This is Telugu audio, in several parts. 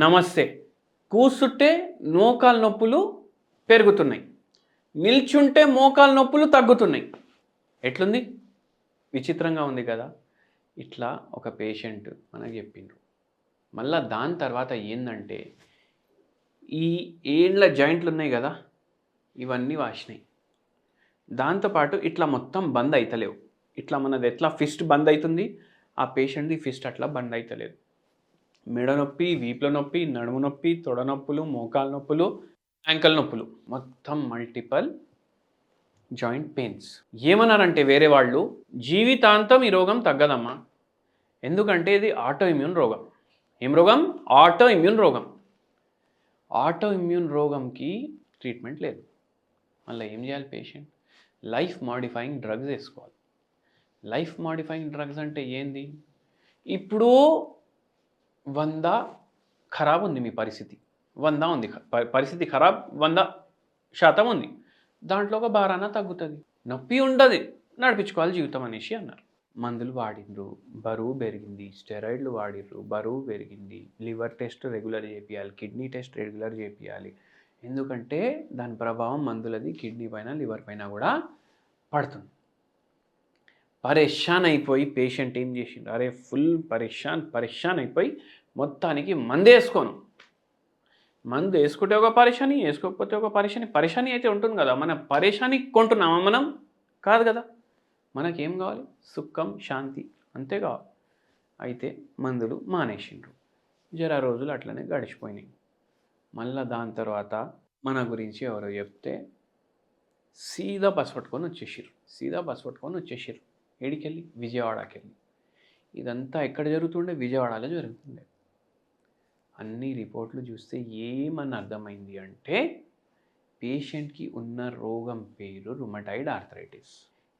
నమస్తే. కూసుంటే మోకాలు నొప్పులు పెరుగుతున్నాయి. నిల్చుంటే మోకాలు నొప్పులు తగ్గుతున్నాయి. ఎట్లుంది? విచిత్రంగా ఉంది కదా! ఇట్లా ఒక పేషెంట్ మనకు చెప్పిండ్రు. మళ్ళా దాని తర్వాత ఏందంటే, ఈ ఏళ్ళ జాయింట్లు ఉన్నాయి కదా! ఇవన్నీ వాసినాయి. దాంతో పాటు ఇట్లా మొత్తం బంద్ అయితలేవు. ఇట్లా మనది ఎట్లా ఫిస్ట్ బంద్ అయితుంది, ఆ పేషెంట్‌ది ఫిస్ట్ అట్లా బంద్ అయితలేదు. మెడ నొప్పి, వీపుల నొప్పి, నడుము నొప్పి, తొడ నొప్పులు, మోకాలు నొప్పులు, యాంకల్ నొప్పులు, మొత్తం మల్టిపల్ జాయింట్ పెయిన్స్. ఏమన్నారంటే వేరే వాళ్ళు, జీవితాంతం ఈ రోగం తగ్గదమ్మా. ఎందుకంటే ఇది ఆటో ఇమ్యూన్ రోగం. ఏం రోగం? ఆటో ఇమ్యూన్ రోగం. ఆటో ఇమ్యూన్ రోగంకి ట్రీట్మెంట్ లేదు. మళ్ళీ ఏం చేయాలి పేషెంట్? లైఫ్ మాడిఫైయింగ్ డ్రగ్స్ వేసుకోవాలి. లైఫ్ మాడిఫైయింగ్ డ్రగ్స్ అంటే ఏంది? ఇప్పుడు 100 ఖరాబ్ ఉంది మీ పరిస్థితి. 100 ఉంది. పరిస్థితి ఖరాబ్ 100% ఉంది. దాంట్లో ఒక బారాన తగ్గుతుంది. నొప్పి ఉండదు, నడిపించుకోవాలి జీవితం అనేసి అన్నారు. మందులు వాడిండ్రు, బరువు పెరిగింది. స్టెరాయిడ్లు వాడిర్రు, బరువు పెరిగింది. లివర్ టెస్ట్ రెగ్యులర్ చేపియాలి, కిడ్నీ టెస్ట్ రెగ్యులర్ చేపియాలి. ఎందుకంటే దాని ప్రభావం మందులది కిడ్నీ పైన, లివర్ పైన కూడా పడుతుంది. పరేషాన్ అయిపోయి పేషెంట్ ఏం చేసిండు? అరే ఫుల్ పరేషాన్ అయిపోయి మొత్తానికి మందు వేసుకోను. మందు వేసుకుంటే ఒక పరేషాని, వేసుకోకపోతే ఒక పరేషాని. పరేషాని అయితే ఉంటుంది కదా, మన పరేషాని కొంటున్నామా మనం? కాదు కదా. మనకేం కావాలి? సుఖం, శాంతి, అంతే కావాలి. అయితే మందులు మానేసిండ్రు. జర రోజులు అట్లనే గడిచిపోయినాయి. మళ్ళీ దాని తర్వాత మన గురించి ఎవరో చెప్తే సీదా బస్ పట్టుకొని వచ్చేసిర్రు. ఏడికెళ్ళి? విజయవాడకి వెళ్ళి. ఇదంతా ఎక్కడ జరుగుతుండే? విజయవాడలో జరుగుతుండే. అన్ని రిపోర్ట్లు చూస్తే ఏమని అర్థమైంది అంటే, పేషెంట్కి ఉన్న రోగం పేరు రుమటాయిడ్ ఆర్థరైటిస్.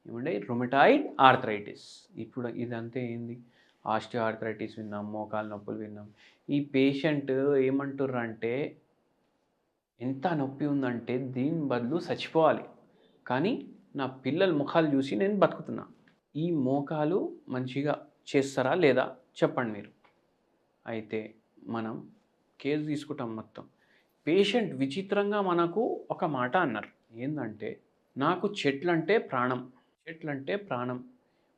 ఏమంటే రుమటాయిడ్ ఆర్థరైటిస్. ఇప్పుడు ఇదంతా ఏంది? ఆస్టియో ఆర్థరైటిస్ విన్నాం, మోకాలు నొప్పులు విన్నాం. ఈ పేషెంట్ ఏమంటుర్రు అంటే, ఎంత నొప్పి ఉందంటే దీని బదులు చచ్చిపోవాలి, కానీ నా పిల్లల ముఖాలు చూసి నేను బతుకుతున్నా. ఈ మోకాలు మంచిగా చేస్తారా లేదా చెప్పండి మీరు. అయితే మనం కేసు తీసుకుంటాం మొత్తం. పేషెంట్ విచిత్రంగా మనకు ఒక మాట అన్నారు. ఏంటంటే, నాకు చెట్లంటే ప్రాణం.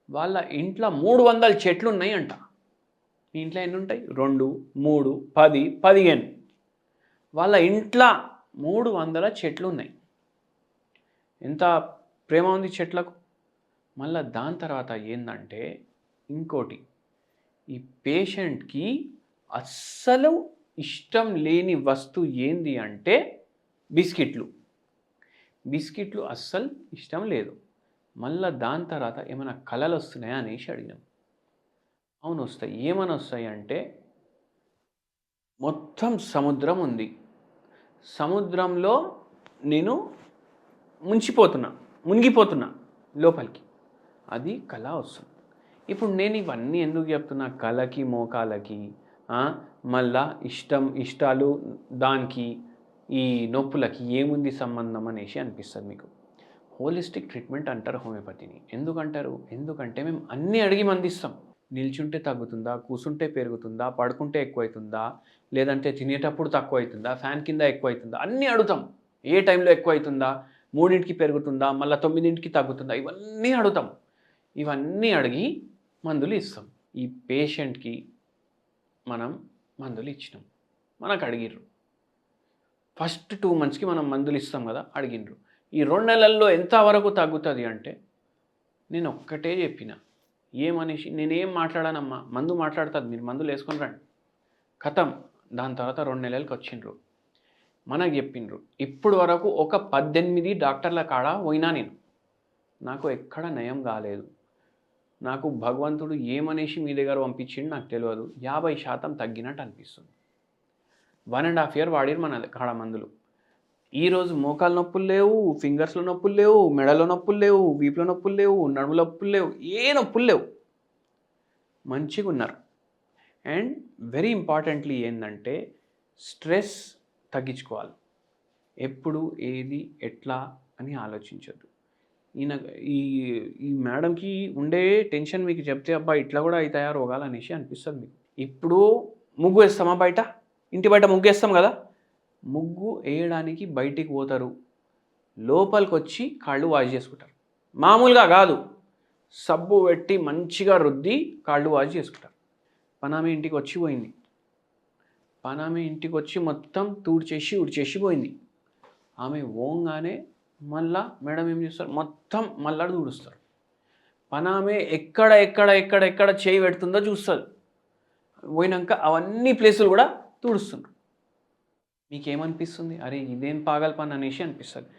వాళ్ళ ఇంట్లో 300 చెట్లు ఉన్నాయి అంట. మీ ఇంట్లో ఎన్ని ఉంటాయి? 2, 3, 10, 15. వాళ్ళ ఇంట్లో 300 చెట్లు ఉన్నాయి. ఎంత ప్రేమ ఉంది చెట్లకు. మళ్ళీ దాని తర్వాత ఏంటంటే ఇంకోటి, ఈ పేషెంట్కి అస్సలు ఇష్టం లేని వస్తువు ఏంది అంటే బిస్కెట్లు అస్సలు ఇష్టం లేదు. మళ్ళీ దాని తర్వాత ఏమైనా కళలు వస్తున్నాయా అనేసి అడిగినాం. అవును వస్తాయి. ఏమని వస్తాయి అంటే, మొత్తం సముద్రం ఉంది, సముద్రంలో నేను మునిగిపోతున్నా లోపలికి, అది కళ వస్తుంది. ఇప్పుడు నేను ఇవన్నీ ఎందుకు చెప్తున్నా? కళకి, మోకాలకి, మళ్ళా ఇష్టాలు దానికి, ఈ నొప్పులకి ఏముంది సంబంధం అనేసి అనిపిస్తుంది మీకు. హోలిస్టిక్ ట్రీట్మెంట్ అంటారు హోమియోపతిని. ఎందుకంటే మేము అన్నీ అడిగి మందిస్తాం. నిల్చుంటే తగ్గుతుందా, కూసుంటే పెరుగుతుందా, పడుకుంటే ఎక్కువవుతుందా, లేదంటే తినేటప్పుడు తక్కువ అవుతుందా, ఫ్యాన్ కింద ఎక్కువ అవుతుందా, అన్నీ అడుగుతాం. ఏ టైంలో ఎక్కువ అవుతుందా, 3ంటికి పెరుగుతుందా, మళ్ళీ 9ంటికి తగ్గుతుందా, ఇవన్నీ అడుగుతాం. ఇవన్నీ అడిగి మందులు ఇస్తాం. ఈ పేషెంట్కి మనం మందులు ఇచ్చినాం, మనకు అడిగిర్రు. ఫస్ట్ 2 monthsకి మనం మందులు ఇస్తాం కదా, అడిగినరు. ఈ 2 నెలల్లో ఎంతవరకు తగ్గుతుంది అంటే, నేను ఒక్కటే చెప్పిన, ఏమనేసి నేనేం మాట్లాడానమ్మా, మందు మాట్లాడుతుంది, మీరు మందులు వేసుకొని రండి, కథం. దాని తర్వాత 2 నెలలకు వచ్చిండ్రు, మనకు చెప్పిండ్రు. ఇప్పుడు వరకు ఒక 18 డాక్టర్ల కాడ పోయినా నేను, నాకు ఎక్కడ నయం కాలేదు. నాకు భగవంతుడు ఏమనేసి మీ దగ్గర పంపించిండు నాకు తెలియదు. 50% తగ్గినట్టు అనిపిస్తుంది. 1.5 year వాడిరు మన కాడ మందులు. ఈరోజు మోకాలు నొప్పులు లేవు, ఫింగర్స్లో నొప్పులు లేవు, మెడలో నొప్పులు లేవు, వీపులో నొప్పులు లేవు, నడుముల నొప్పులు లేవు, ఏ నొప్పులు లేవు, మంచిగా ఉన్నారు. అండ్ వెరీ ఇంపార్టెంట్లీ ఏంటంటే, స్ట్రెస్ తగ్గించుకోవాలి. ఎప్పుడు ఏది ఎట్లా అని ఆలోచించద్దు. ఈ మేడంకి ఉండే టెన్షన్ మీకు చెప్తే, అబ్బా ఇట్లా కూడా అవుతాయా రోగాలు అనేసి అనిపిస్తుంది మీకు. ఇప్పుడు ముగ్గు వేస్తామా బయట? ఇంటి బయట ముగ్గేస్తాం కదా, ముగ్గు వేయడానికి బయటికి పోతారు, లోపలికి వచ్చి కాళ్ళు వాష్ చేసుకుంటారు. మామూలుగా కాదు, సబ్బు పెట్టి మంచిగా రుద్ది కాళ్ళు వాష్ చేసుకుంటారు. పనామె ఇంటికి వచ్చి పోయింది, పనామె ఇంటికి వచ్చి మొత్తం తూడ్చేసి ఉడిచేసి పోయింది. ఆమె ఓంగానే మళ్ళా మేడం ఏం చేస్తారు, మొత్తం మళ్ళా తూడుస్తారు. పనామె ఎక్కడ ఎక్కడ ఎక్కడ ఎక్కడ చేయి పెడుతుందో చూస్తుంది. పోయినాక అవన్నీ ప్లేసులు కూడా తుడుస్తున్నారు. మీకేమనిపిస్తుంది, అరే ఇదేం పాగల్ పని అనేసి అనిపిస్తుంది.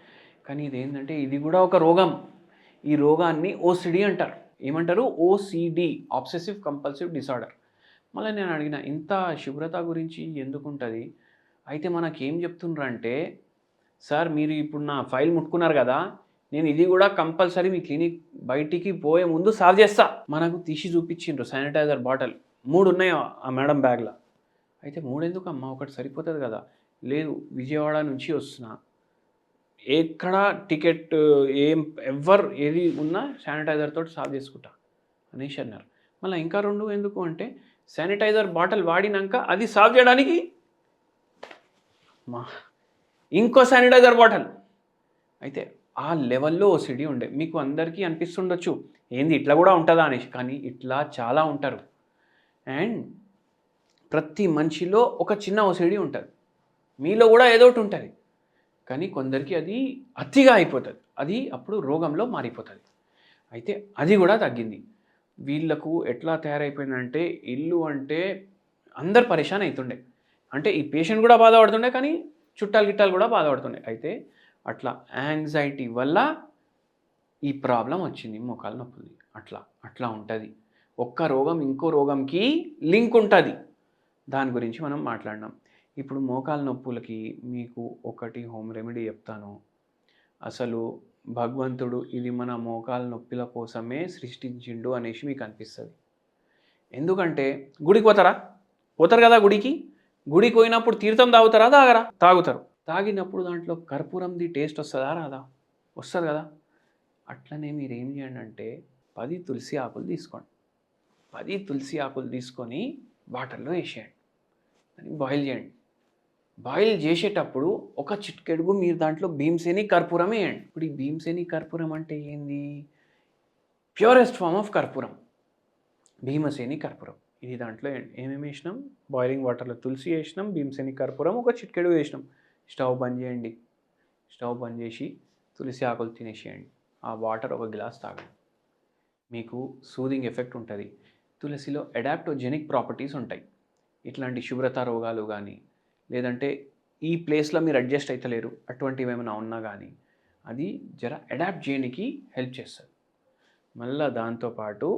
కానీ ఇదేంటంటే ఇది కూడా ఒక రోగం. ఈ రోగాన్ని ఓసిడి అంటారు. ఏమంటారు, ఓసిడి, ఆబ్సెసివ్ కంపల్సివ్ డిసార్డర్. మళ్ళీ నేను అడిగిన ఇంత శుభ్రత గురించి ఎందుకు ఉంటుంది, అయితే మనకేం చెప్తుండ్రంటే, సార్ మీరు ఇప్పుడు నా ఫైల్ ముట్టుకున్నారు కదా, నేను ఇది కూడా కంపల్సరీ మీ క్లినిక్ బయటికి పోయే ముందు సాల్వ్ చేస్తా. మనకు తీసి చూపించిండ్రు శానిటైజర్ బాటిల్ 3 ఉన్నాయి ఆ మేడం బ్యాగ్లో. అయితే 3 ఎందుకు అమ్మా, ఒకటి సరిపోతుంది కదా. లేదు, విజయవాడ నుంచి వస్తున్నా, ఎక్కడ టికెట్ ఎవరు ఏది ఉన్నా శానిటైజర్ తోటి సాల్వ్ చేసుకుంటా అనేసి అన్నారు. మళ్ళీ ఇంకా 2 ఎందుకు అంటే, శానిటైజర్ బాటిల్ వాడినాక అది సాల్వ్ చేయడానికి ఇంకో శానిటైజర్ బాటిల్. అయితే ఆ లెవెల్లో ఓసిడి ఉండే. మీకు అందరికీ అనిపిస్తుండొచ్చు ఏంది ఇట్లా కూడా ఉంటుందా అనేసి, కానీ ఇట్లా చాలా ఉంటారు. అండ్ ప్రతి మనిషిలో ఒక చిన్న ఓసిడి ఉంటుంది, మీలో కూడా ఏదో ఒకటి ఉంటుంది. కానీ కొందరికి అది అతిగా అయిపోతుంది, అది అప్పుడు రోగంలో మారిపోతుంది. అయితే అది కూడా తగ్గింది. వీళ్ళకు ఎట్లా తయారైపోయిందంటే, ఇల్లు అంటే అందరు పరేషాన్ అవుతుండే. అంటే ఈ పేషెంట్ కూడా బాధపడుతుండే, కానీ చుట్టాలు గిట్టాలు కూడా బాధపడుతుండే. అయితే అట్లా యాంగ్జైటీ వల్ల ఈ ప్రాబ్లం వచ్చింది, మోకాలు నొప్పులు. అట్లా ఉంటుంది. ఒక్క రోగం ఇంకో రోగంకి లింక్ ఉంటుంది. దాని గురించి మనం మాట్లాడినాం. ఇప్పుడు మోకాలు నొప్పులకి మీకు ఒకటి హోమ్ రెమెడీ చెప్తాను. అసలు భగవంతుడు ఇది మన మోకాలు నొప్పుల కోసమే సృష్టించిండు అనేసి మీకు అనిపిస్తుంది. ఎందుకంటే గుడికి పోతారు కదా, గుడికి పోయినప్పుడు తీర్థం తాగుతారా, తాగుతారు. తాగినప్పుడు దాంట్లో కర్పూరంది టేస్ట్ వస్తుందా, రాదా? వస్తుంది కదా. అట్లనే మీరు ఏం చేయండి అంటే 10 తులసి ఆకులు తీసుకోండి. 10 తులసి ఆకులు తీసుకొని వాటర్లో వేసేయండి, దాన్ని బాయిల్ చేయండి. బాయిల్ చేసేటప్పుడు ఒక చిటికెడుగు మీరు దాంట్లో భీమసేని కర్పూరం వేయండి. ఇప్పుడు ఈ భీమసేని కర్పూరం అంటే ఏంది, ప్యూరెస్ట్ ఫామ్ ఆఫ్ కర్పూరం, భీమసేని కర్పూరం. ఇది దాంట్లో ఏమేమి వేసినాం, బాయిలింగ్ వాటర్లో తులసి వేసినాం, భీమసేని కర్పూరం ఒక చిటికెడు వేసినాం. స్టవ్ బంద్ చేయండి. స్టవ్ బంద్ చేసి తులసి ఆకులు తినేసేయండి. ఆ వాటర్ ఒక గ్లాస్ తాగండి. మీకు సూదింగ్ ఎఫెక్ట్ ఉంటుంది. తులసిలో అడాప్టోజెనిక్ ప్రాపర్టీస్ ఉంటాయి. ఇట్లాంటి శుభ్రత రోగాలు కానీ, లేదంటే ఈ ప్లేస్లో మీరు అడ్జస్ట్ అవుతలేరు అటువంటివి ఏమైనా ఉన్నా కానీ అది జర అడాప్ట్ చేయడానికి హెల్ప్ చేస్తుంది. మళ్ళీ దాంతోపాటు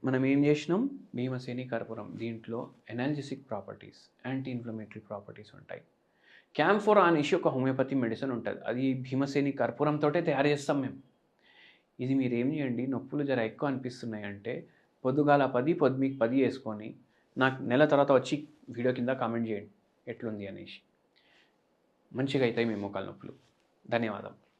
మనం ఏం చేసినాం, భీమసేని కర్పూరం, దీంట్లో ఎనాల్జెసిక్ ప్రాపర్టీస్, యాంటీ ఇన్ఫ్లమేటరీ ప్రాపర్టీస్ ఉంటాయి. క్యాంఫోరా అనేసి ఒక హోమియోపతి మెడిసిన్ ఉంటుంది, అది భీమసేని కర్పూరంతో తయారు చేస్తాం మేము. ఇది మీరు ఏం చేయండి, నొప్పులు జర ఎక్కువ అనిపిస్తున్నాయి అంటే పొద్దుగాల 10 పొద్దుమీకి 10 వేసుకొని నాకు నెల తర్వాత వచ్చి వీడియో కింద కామెంట్ చేయండి ఎట్లుంది అనేసి. మంచిగా అవుతాయి మీ మోకాలు నొప్పులు. ధన్యవాదం.